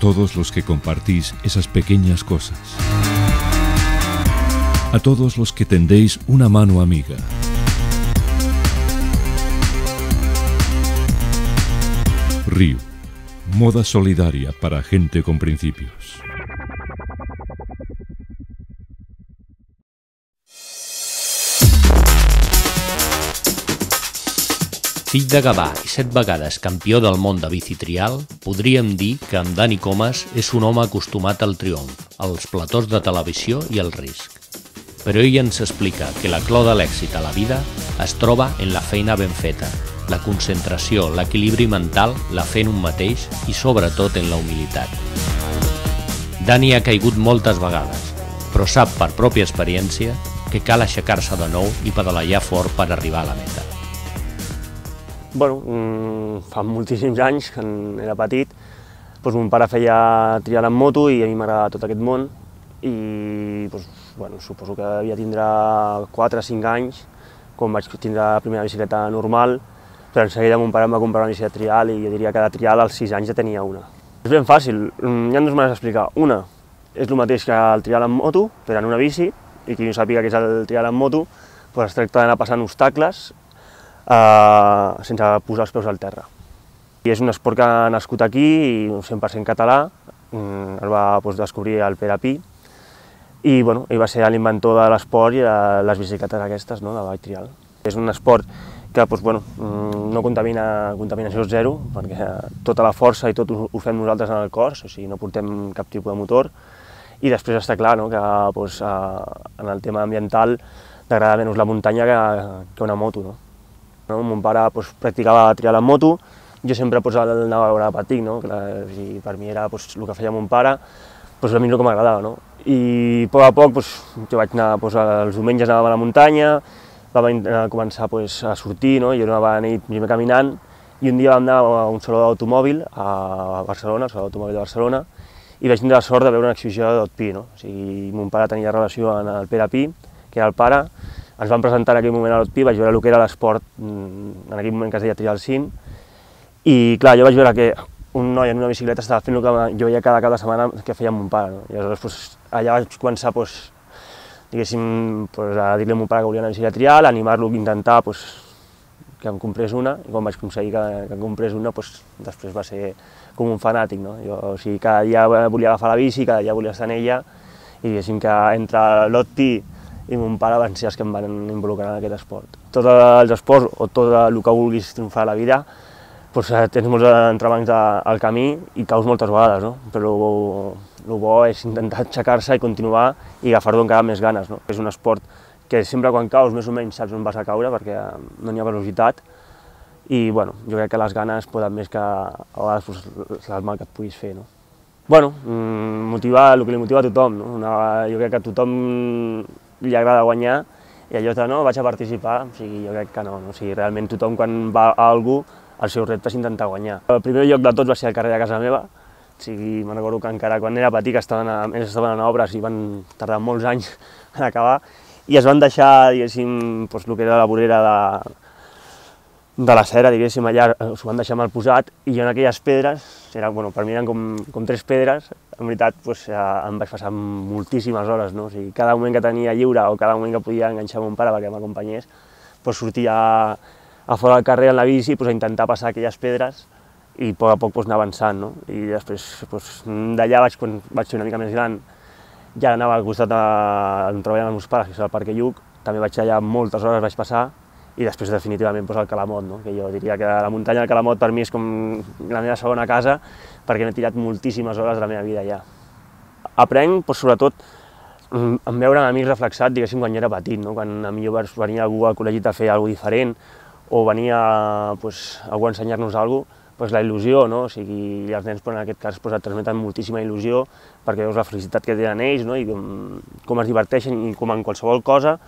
todos los que compartís esas pequeñas cosas, a todos los que tendéis una mano amiga, Riu, moda solidaria para gente con principios. Fill de Gavà i 7 vegades campió del món de bicitrial, podríem dir que en Dani Comas és un home acostumat al triomf, als platós de televisió i al risc. Però ell ens explica que la clau de l'èxit a la vida es troba en la feina ben feta, la concentració, l'equilibri mental, la fe en un mateix i sobretot en la humilitat. Dani ha caigut moltes vegades, però sap per pròpia experiència que cal aixecar-se de nou i pedalar fort per arribar a la meta. Bueno, fa moltíssims anys, quan era petit, doncs mon pare feia trial en moto i a mi m'agradava tot aquest món i suposo que devia tindre 4 o 5 anys quan vaig tindre la primera bicicleta normal, però en seguida mon pare em va comprar una bicicleta trial i jo diria que de trial als 6 anys ja tenia una. És ben fàcil, hi ha dues maneres d'explicar. Una és el mateix que el trial en moto, però en una bici, i qui no sàpiga què és el trial en moto, doncs es tracta d'anar passant obstacles sense posar els peus al terra. I és un esport que ha nascut aquí, i 100% català, el va descobrir el Pere Pi, i ell va ser l'inventor de l'esport i de les bicicletes aquestes, de bike trial. És un esport que no contamina, contaminació zero, perquè tota la força i tot ho fem nosaltres en el cos, o sigui, no portem cap tipus de motor, i després està clar que en el tema ambiental t'agrada menys la muntanya que una moto. Mon pare practicava trial en moto, jo sempre anava a veure petit, i per mi era el que feia mon pare, a mi el que m'agradava. I a poc a poc jo vaig anar, els diumenges anàvem a la muntanya, vam començar a sortir, jo anava a nit primer caminant, i un dia vam anar a un saló d'automòbil a Barcelona, el saló d'automòbil de Barcelona, i vaig tindre la sort de veure una exhibició de Dot Pi. O sigui, mon pare tenia relació amb el Pere Pi, que era el pare. Ens van presentar en aquell moment a Dot Pi, vaig veure el que era l'esport, en aquell moment que es deia trial sim, i clar, jo vaig veure que un noi en una bicicleta estava fent el que jo veia cada cap de setmana que feia mon pare. I aleshores allà vaig començar a dir-li a mon pare que volia una bicicleta trial, animar-lo a intentar que em comprés una, i quan vaig aconseguir que em comprés una, després va ser com un fanàtic. O sigui, cada dia volia agafar la bici, cada dia volia estar en ella, i diguéssim que entre Dot Pi i mon pare van ser els que em van involucrar en aquest esport. Tots els esports, o tot el que vulguis triomfar a la vida, tens molts entrebancs al camí i caus moltes vegades, però el bo és intentar aixecar-se i continuar i agafar-ho encara més ganes. És un esport que sempre quan caus més o menys saps on vas a caure perquè no n'hi ha velocitat, i jo crec que les ganes poden més que a vegades el mal que et puguis fer. Motivar el que li motiva a tothom. Jo crec que a tothom li agrada guanyar, i allò de no, vaig a participar, jo crec que no. Realment tothom quan va a algú, el seu repte és intentar guanyar. El primer lloc de tots va ser al carrer de casa meva, me'n recordo que encara quan era petit estaven en obres i van tardar molts anys en acabar, i es van deixar, diguéssim, el que era la vorera de la cera, diguéssim, allà s'ho van deixar mal posat, i jo en aquelles pedres, per mi eren com 3 pedres, en veritat em vaig passar moltíssimes hores, o sigui, cada moment que tenia lliure o cada moment que podia enganxar mon pare perquè m'acompanyés, sortia a fora del carrer en la bici a intentar passar aquelles pedres i a poc a poc anar avançant. I després d'allà, quan vaig ser una mica més gran, ja anava al costat on treballen els meus pares, que és el Parc Lluc, també vaig allà moltes hores vaig passar, i després definitivament el Calamot, que jo diria que la muntanya del Calamot per mi és com la meva segona casa, perquè m'he tirat moltíssimes hores de la meva vida allà. Aprenc sobretot en veure en mi reflexat, diguéssim, quan jo era petit, quan potser venia algú al col·legi a fer alguna cosa diferent, o venia algú a ensenyar-nos alguna cosa, la il·lusió, o sigui, els nens en aquest cas et transmeten moltíssima il·lusió, perquè veus la felicitat que tenen ells, i com es diverteixen, i com en qualsevol cosa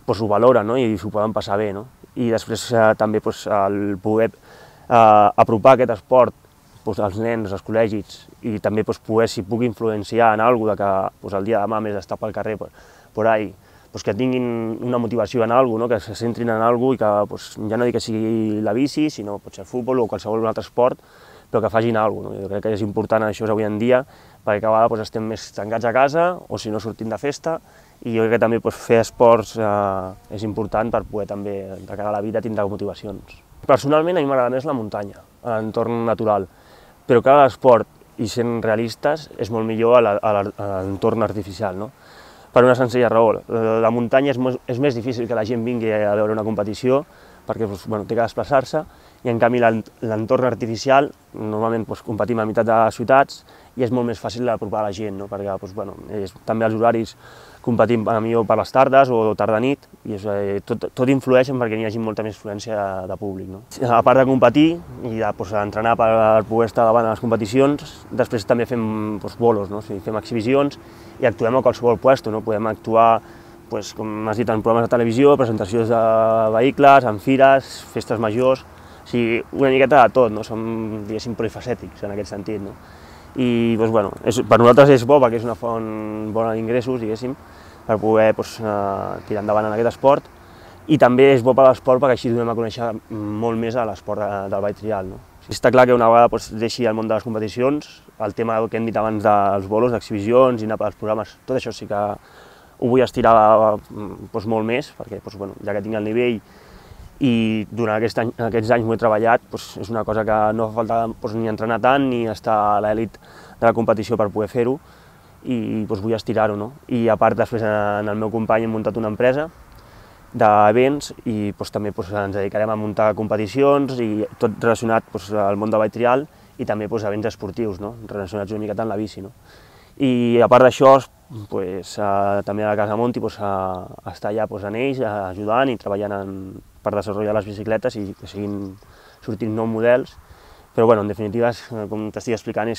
ho valoren i s'ho poden passar bé. I després també el poder apropar aquest esport als nens, als col·legis, i també poder, si puc influenciar en alguna cosa que el dia de demà més d'estar pel carrer por ahí, que tinguin una motivació en alguna cosa, que se centrin en alguna cosa, i que ja no dic que sigui la bici, sinó potser el futbol o qualsevol altre esport, però que facin alguna cosa. Jo crec que és important això avui en dia, perquè cada vegada estem més tancats a casa, o si no sortim de festa, i jo crec que també fer esports és important per poder també, de cara a la vida, tindre motivacions. Personalment a mi m'agrada més la muntanya, l'entorn natural, però cada esport, i sent realistes, és molt millor a l'entorn artificial, no? Per una senzilla raó, la muntanya és més difícil que la gent vingui a veure una competició, perquè té que desplaçar-se, i en canvi l'entorn artificial, normalment competim a meitat de ciutats, i és molt més fàcil d'apropar la gent, no? Perquè també els horaris competim millor per les tardes o tarda-nit, i tot influeix perquè hi hagi molta més influència de públic. No? A part de competir i d'entrenar per poder estar davant de les competicions, després també fem bolos, no? O sigui, fem exhibicions i actuem a qualsevol lloc, no? Podem actuar, com has dit, en programes de televisió, presentacions de vehicles, en fires, festes majors, o sigui, una miqueta de tot, no? Som, diguéssim, polifacètics en aquest sentit. No? I per nosaltres és bo perquè és una font bona d'ingressos, diguéssim, per poder tirar endavant en aquest esport, i també és bo per l'esport perquè així donem a conèixer molt més a l'esport del bike trial. No? Està clar que una vegada deixi el món de les competicions, el tema que hem dit abans dels bolos, d'exhibicions i anar pels programes, tot això sí que ho vull estirar molt més, perquè ja que tinc el nivell i durant aquests anys m'ho he treballat, és una cosa que no fa falta ni entrenar tant ni estar a l'elit de la competició per poder fer-ho, i vull estirar-ho. No? I a part, després, en el meu company hem muntat una empresa d'events i també ens dedicarem a muntar competicions i tot relacionat al món del bike trial i també events esportius, no? Relacionats una miqueta amb la bici. No? I a part d'això, també a la Casa Monti estar allà en ells, ajudant i treballant per desenvolupar les bicicletes i que siguin sortint nous models, però en definitiva, com t'estic explicant,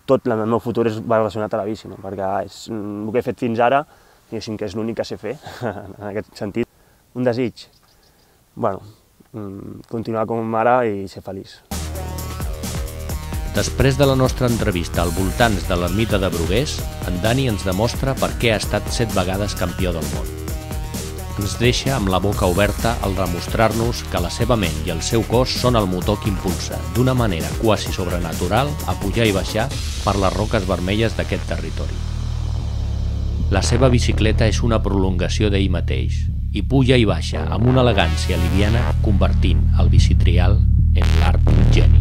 tot el meu futur va relacionat a la bici, no? Perquè el que he fet fins ara, diguéssim que és l'únic que sé fer, en aquest sentit. Un desig? Continuar com ara i ser feliç. Després de la nostra entrevista al voltant de l'ermita de Brugués, en Dani ens demostra per què ha estat 7 vegades campió del món. Ens deixa amb la boca oberta al demostrar-nos que la seva ment i el seu cos són el motor que impulsa, d'una manera quasi sobrenatural, a pujar i baixar per les roques vermelles d'aquest territori. La seva bicicleta és una prolongació d'ell mateix, i puja i baixa amb una elegància liviana, convertint el bicitrial en l'art d'un geni.